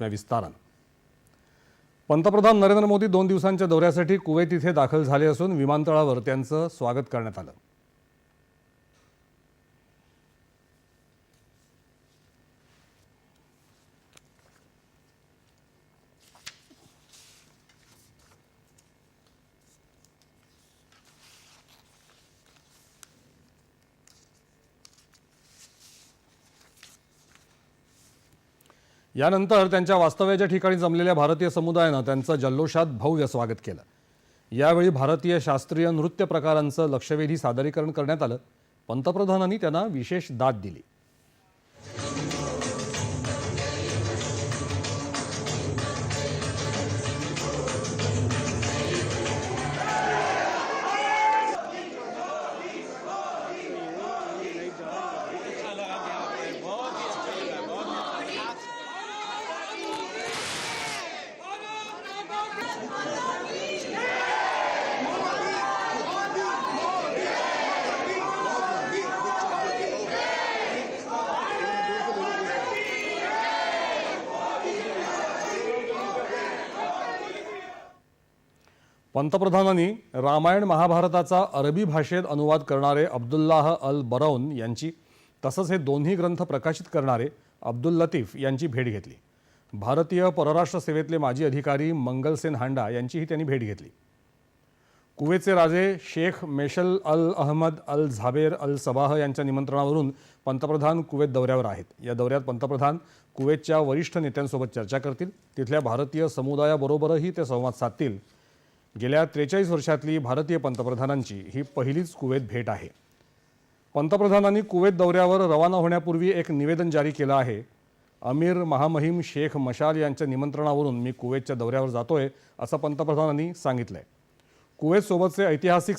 विस्तारानं पंतप्रधान नरेंद्र मोदी 2 दिवसांच्या दौऱ्यासाठी कुवेत इथे दाखल झाले असून विमानतळावर त्यांचं स्वागत करण्यात आलं। यानंतर त्यांच्या वास्तव्याच्या ठिकाणी जमलेल्या भारतीय समुदायानं त्यांचं जल्लोषात भव्य स्वागत केलं। यावेळी भारतीय शास्त्रीय नृत्य प्रकारांचं लक्षवेधी सादरीकरण करण्यात आलं। पंतप्रधानांनी त्यांना विशेष दाद दिली। पंतप्रधानांनी रामायण महाभारताचा अरबी भाषेत अनुवाद करणारे अब्दुल्लाह अल बरौन यांची तसंच हे दोन्ही ग्रंथ प्रकाशित करणारे अब्दुल लतीफ यांची भेट घेतली। भारतीय परराष्ट्र सेवेतले माजी अधिकारी मंगलसेन हांडा यांचीही त्यांनी भेट घेतली। कुवेतचे राजे शेख मेशल अल अहमद अल झाबेर अल सबाह यांच्या निमंत्रणावरून पंतप्रधान कुवेत दौऱ्यावर आहेत। या दौऱ्यात पंतप्रधान कुवेतच्या वरिष्ठ नेत्यांसोबत चर्चा करतील। तिथल्या भारतीय समुदायाबरोबरही ते संवाद साधतील। गेल्या 43 वर्षातली भारतीय पंतप्रधानांची ही पहिलीच कुवेत भेट आहे। पंतप्रधानांनी कुवेत दौऱ्यावर रवाना होण्यापूर्वी एक निवेदन जारी केलं आहे। अमीर महामहिम शेख मशाल यांच्या निमंत्रणावरून मी कुवेतच्या दौऱ्यावर जातोय असं पंतप्रधानांनी सांगितलंय। कुवेत सोबतचे ऐतिहासिक